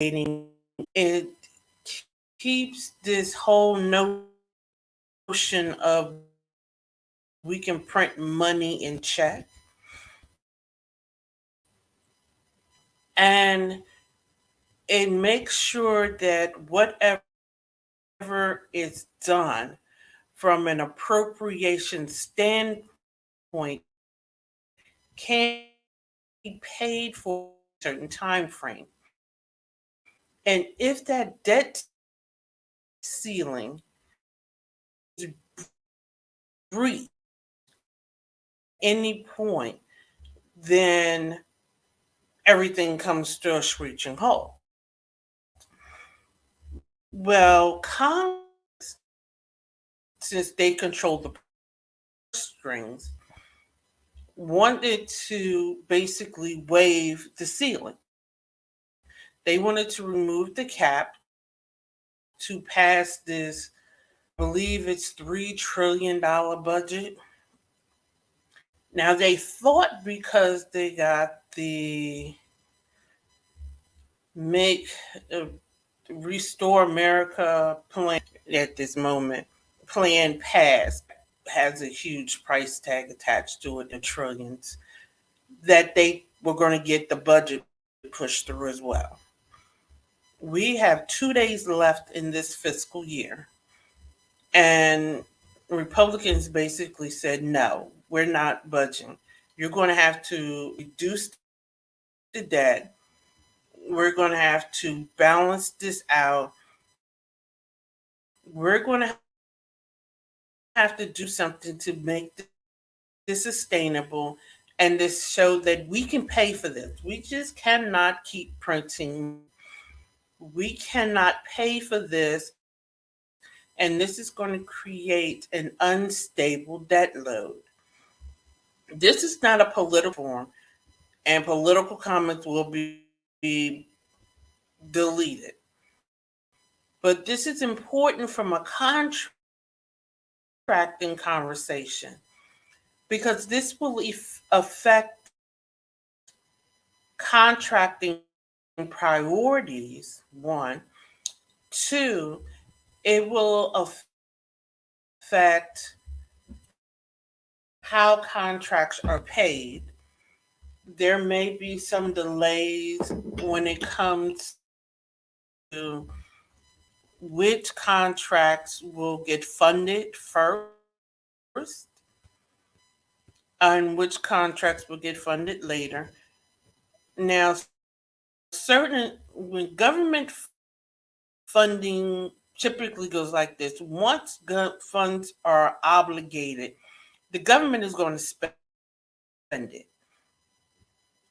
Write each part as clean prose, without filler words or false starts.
it keeps this whole notion of we can print money in check. And it makes sure that whatever is done from an appropriation standpoint can be paid for a certain time frame. And if that debt ceiling is breached at any point, then everything comes to a screeching halt. Well, Congress, since they control the strings, wanted to basically waive the ceiling. They wanted to remove the cap to pass this, I believe it's $3 trillion budget. Now they thought because they got the make Restore America plan at this moment plan passed, has a huge price tag attached to it, the trillions, that they were going to get the budget pushed through as well. We have 2 days left in this fiscal year, and Republicans basically said, no, we're not budging. You're going to have to reduce the debt. We're going to have to balance this out. We're going to have to do something to make this sustainable and this show that we can pay for this. We just cannot keep printing. We cannot pay for this. And this is going to create an unstable debt load. This is not a political forum, and political comments will be deleted. But this is important from a contracting conversation because this will affect contracting priorities, one. Two, it will affect how contracts are paid. There may be some delays when it comes to which contracts will get funded first and which contracts will get funded later. Now, when government funding typically goes like this, once funds are obligated, the government is going to spend it.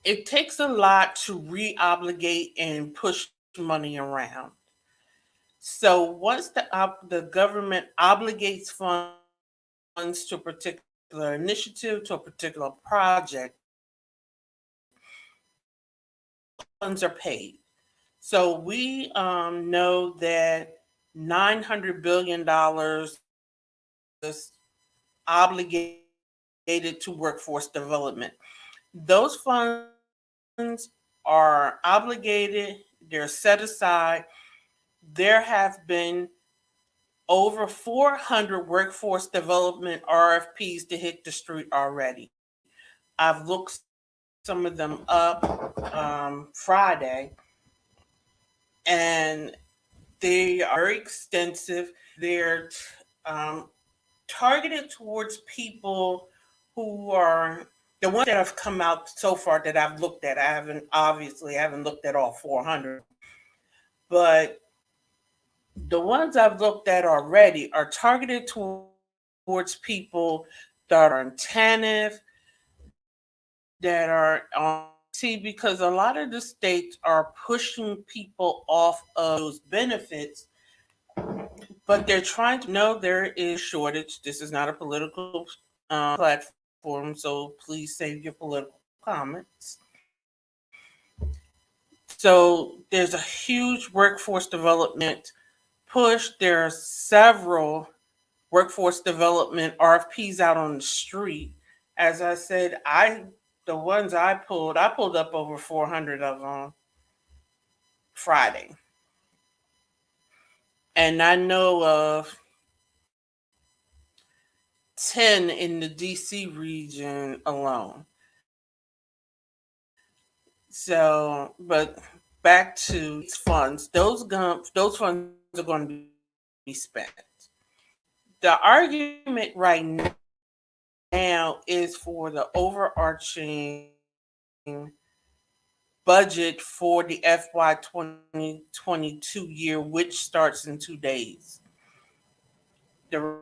It takes a lot to re-obligate and push money around. So once the government obligates funds to a particular initiative, to a particular project, funds are paid. So we know that $900 billion is obligated to workforce development. Those funds are obligated, they're set aside. There have been over 400 workforce development RFPs to hit the street already. I've looked some of them up Friday, and they are very extensive. They're targeted towards people who are the ones that have come out so far that I've looked at. I haven't looked at all 400, but the ones I've looked at already are targeted towards people that are attentive, that are on because a lot of the states are pushing people off of those benefits, but they're trying to know there is shortage. This is not a political platform, so please save your political comments. So there's a huge workforce development push. There are several workforce development RFPs out on the street. As I said, the ones I pulled up over 400 of them Friday. And I know of 10 in the DC region alone. So, but back to funds, those funds are going to be spent. The argument right now is for the overarching budget for the FY 2022 year, which starts in 2 days. The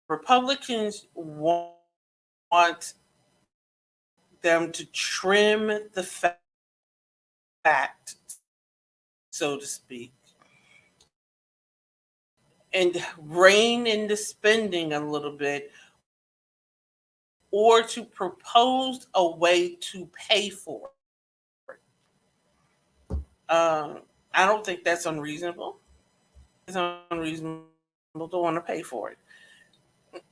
Republicans want them to trim the fat, so to speak, and rein in the spending a little bit, or to propose a way to pay for it. I don't think that's unreasonable. It's unreasonable to want to pay for it.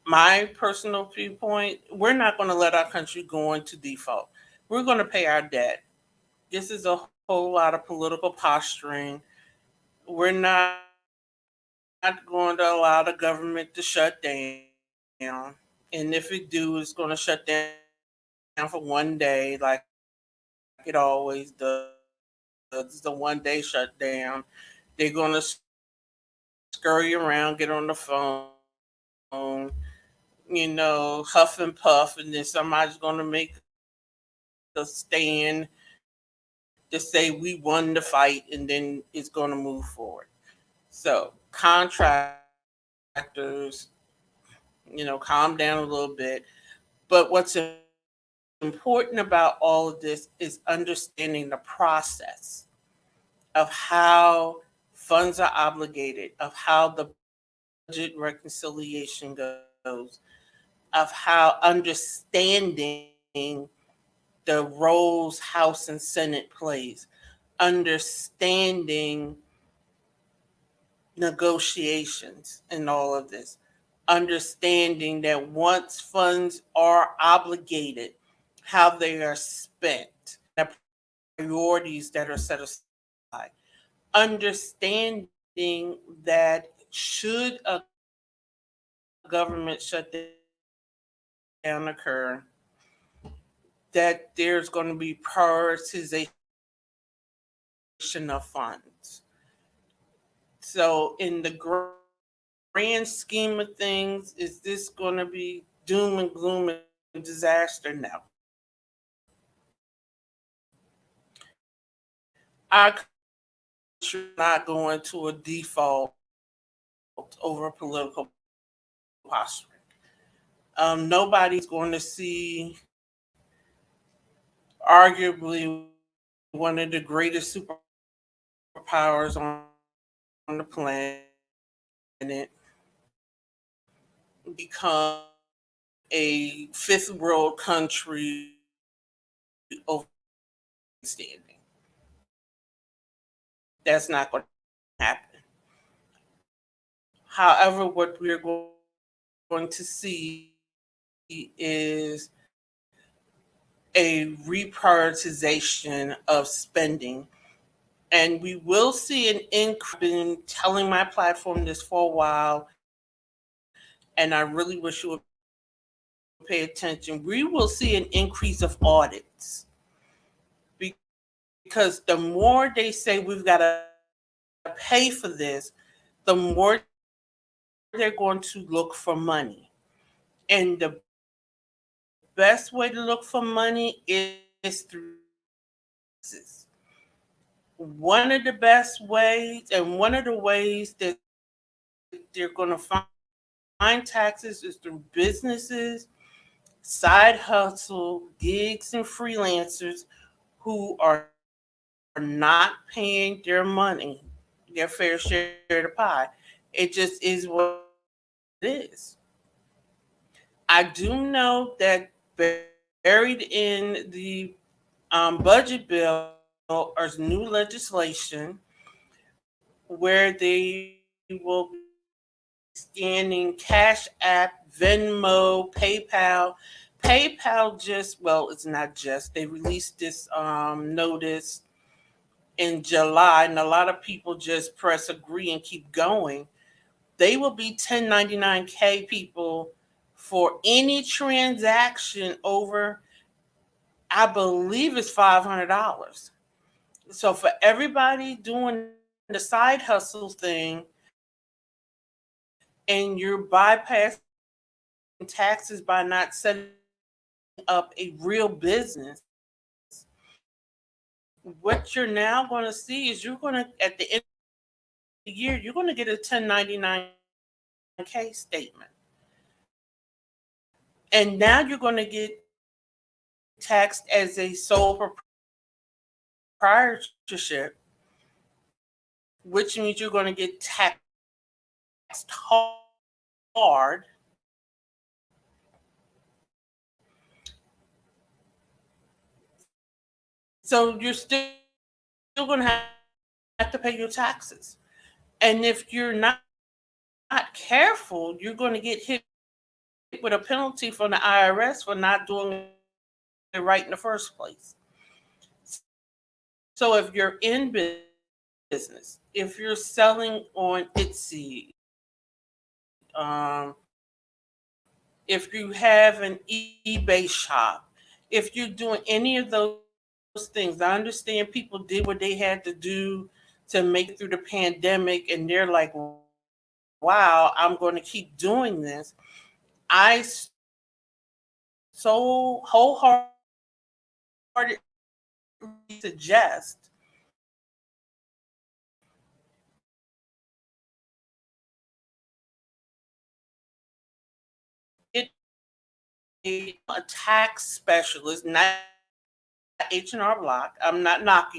My personal viewpoint, we're not going to let our country go into default. We're going to pay our debt. This is a whole lot of political posturing. We're not going to allow the government to shut down. And if it do, it's going to shut down for one day like it always does. It's the one day shutdown. They're going to scurry around, get on the phone, huff and puff, and then somebody's going to make a stand to say we won the fight, and then it's going to move forward. So contractors, calm down a little bit. But what's important about all of this is understanding the process of how funds are obligated, of how the budget reconciliation goes, of how understanding the roles House and Senate plays, understanding negotiations and all of this, understanding that once funds are obligated, how they are spent, the priorities that are set aside, understanding that should a government shutdown occur, that there's going to be prioritization of funds. So, in the grand scheme of things, is this going to be doom and gloom and disaster? No. Our country is not going to a default over political posturing. Nobody's going to see arguably one of the greatest superpowers on the planet become a fifth world country overstanding. That's not going to happen. However, what we're going to see is a reprioritization of spending. And we will see an increase. I've been telling my platform this for a while, and I really wish you would pay attention. We will see an increase of audits because the more they say we've got to pay for this, the more they're going to look for money. And the best way to look for money is through taxes. One of the best ways, and one of the ways that they're going to find taxes is through businesses, side hustle, gigs, and freelancers who are not paying their money, their fair share of the pie. It just is what it is. I do know that buried in the budget bill is new legislation where they will be scanning Cash App, Venmo, PayPal. PayPal just, well, it's not just, they released this notice in July, and a lot of people just press agree and keep going, they will be 1099K people for any transaction over, I believe it's $500. So for everybody doing the side hustle thing and you're bypassing taxes by not setting up a real business, what you're now going to see is you're going to, at the end of the year, you're going to get a 1099K statement. And now you're going to get taxed as a sole proprietorship, which means you're going to get taxed hard. So you're still going to have to pay your taxes. And if you're not careful, you're going to get hit with a penalty from the IRS for not doing it right in the first place. So if you're in business, if you're selling on Etsy, um, if you have an eBay shop, if you're doing any of those things, I understand people did what they had to do to make it through the pandemic, and they're like, wow, I'm going to keep doing this. I so wholeheartedly suggest get a tax specialist, not H&R Block. I'm not knocking